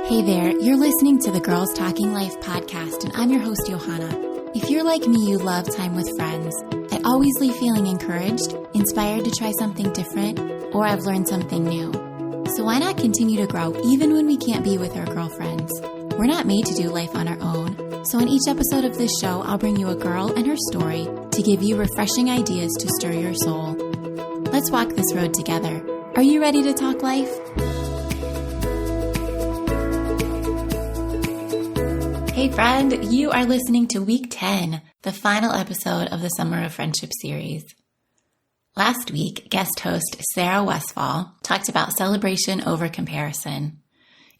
Hey there, you're listening to the Girls Talking Life podcast, and I'm your host, Johanna. If you're like me, you love time with friends. I always leave feeling encouraged, inspired to try something different, or I've learned something new. So why not continue to grow even when we can't be with our girlfriends? We're not made to do life on our own. So in each episode of this show, I'll bring you a girl and her story to give you refreshing ideas to stir your soul. Let's walk this road together. Are you ready to talk life? Hey friend, you are listening to week 10, the final episode of the Summer of Friendship series. Last week, guest host Sarah Westfall talked about celebration over comparison.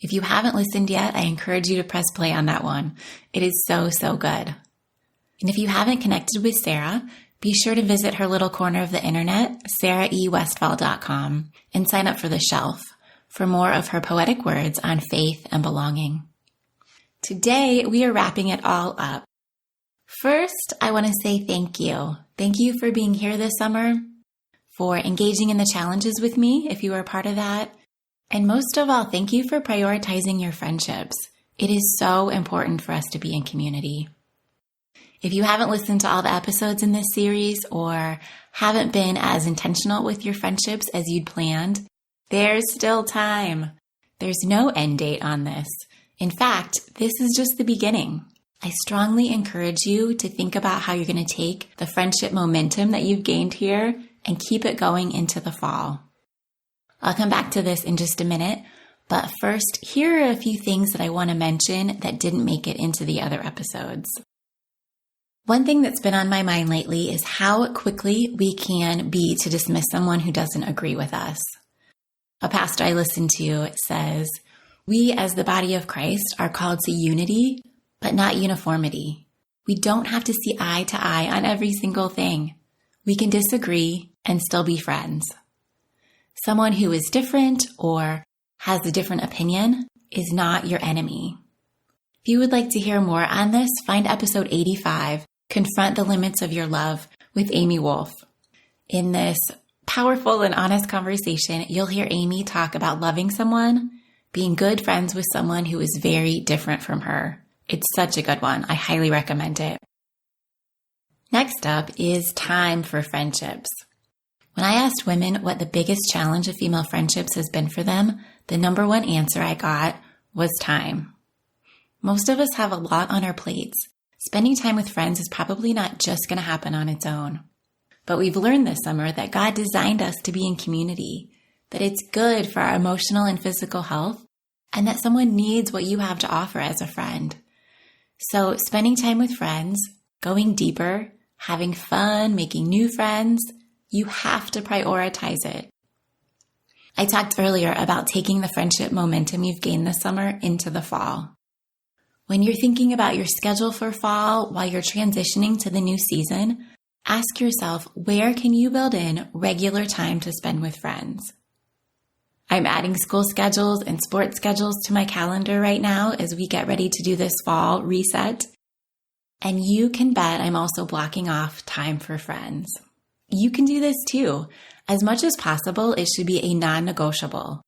If you haven't listened yet, I encourage you to press play on that one. It is so good. And if you haven't connected with Sarah, be sure to visit her little corner of the internet, sarahewestfall.com, and sign up for the shelf for more of her poetic words on faith and belonging. Today, we are wrapping it all up. First, I want to say thank you. Thank you for being here this summer, for engaging in the challenges with me, if you are part of that. And most of all, thank you for prioritizing your friendships. It is so important for us to be in community. If you haven't listened to all the episodes in this series or haven't been as intentional with your friendships as you'd planned, there's still time. There's no end date on this. In fact, this is just the beginning. I strongly encourage you to think about how you're going to take the friendship momentum that you've gained here and keep it going into the fall. I'll come back to this in just a minute, but first, here are a few things that I want to mention that didn't make it into the other episodes. One thing that's been on my mind lately is how quickly we can be to dismiss someone who doesn't agree with us. A pastor I listen to says, "We as the body of Christ are called to unity, but not uniformity. We don't have to see eye to eye on every single thing. We can disagree and still be friends." Someone who is different or has a different opinion is not your enemy. If you would like to hear more on this, find episode 85, Confront the Limits of Your Love with Amy Wolf. In this powerful and honest conversation, you'll hear Amy talk about loving someone, being good friends with someone who is very different from her. It's such a good one. I highly recommend it. Next up is time for friendships. When I asked women what the biggest challenge of female friendships has been for them, the number one answer I got was time. Most of us have a lot on our plates. Spending time with friends is probably not just going to happen on its own. But we've learned this summer that God designed us to be in community, that it's good for our emotional and physical health, and that someone needs what you have to offer as a friend. So spending time with friends, going deeper, having fun, making new friends, you have to prioritize it. I talked earlier about taking the friendship momentum you've gained this summer into the fall. When you're thinking about your schedule for fall while you're transitioning to the new season, ask yourself, where can you build in regular time to spend with friends? I'm adding school schedules and sports schedules to my calendar right now as we get ready to do this fall reset. And you can bet I'm also blocking off time for friends. You can do this too. As much as possible, it should be a non-negotiable,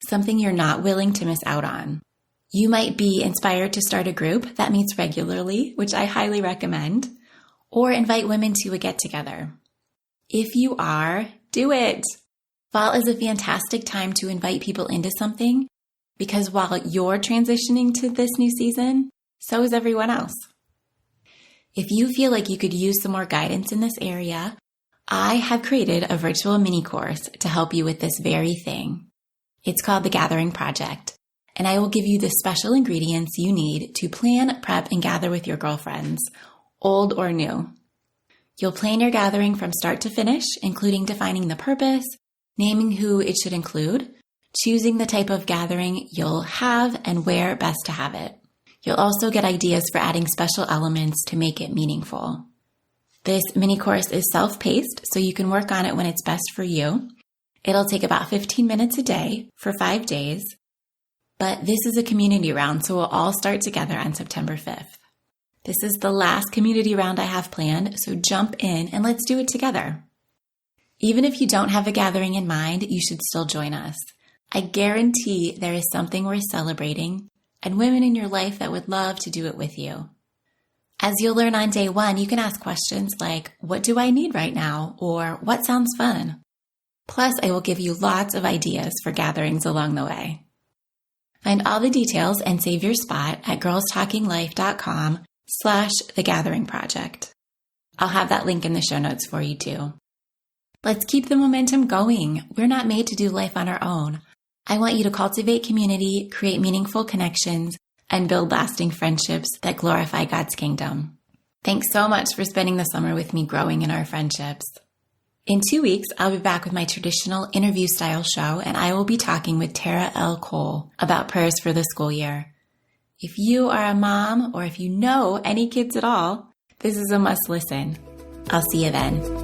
something you're not willing to miss out on. You might be inspired to start a group that meets regularly, which I highly recommend, or invite women to a get-together. If you are, do it. Fall is a fantastic time to invite people into something because while you're transitioning to this new season, so is everyone else. If you feel like you could use some more guidance in this area, I have created a virtual mini course to help you with this very thing. It's called The Gathering Project, and I will give you the special ingredients you need to plan, prep, and gather with your girlfriends, old or new. You'll plan your gathering from start to finish, including defining the purpose, naming who it should include, choosing the type of gathering you'll have, and where best to have it. You'll also get ideas for adding special elements to make it meaningful. This mini course is self-paced, so you can work on it when it's best for you. It'll take about 15 minutes a day for 5 days, but this is a community round, so we'll all start together on September 5th. This is the last community round I have planned, so jump in and let's do it together. Even if you don't have a gathering in mind, you should still join us. I guarantee there is something worth celebrating, and women in your life that would love to do it with you. As you'll learn on day 1, you can ask questions like, what do I need right now? Or what sounds fun? Plus, I will give you lots of ideas for gatherings along the way. Find all the details and save your spot at girlstalkinglife.com/thegatheringproject. I'll have that link in the show notes for you too. Let's keep the momentum going. We're not made to do life on our own. I want you to cultivate community, create meaningful connections, and build lasting friendships that glorify God's kingdom. Thanks so much for spending the summer with me growing in our friendships. In 2 weeks, I'll be back with my traditional interview-style show, and I will be talking with Tara L. Cole about prayers for the school year. If you are a mom, or if you know any kids at all, this is a must listen. I'll see you then.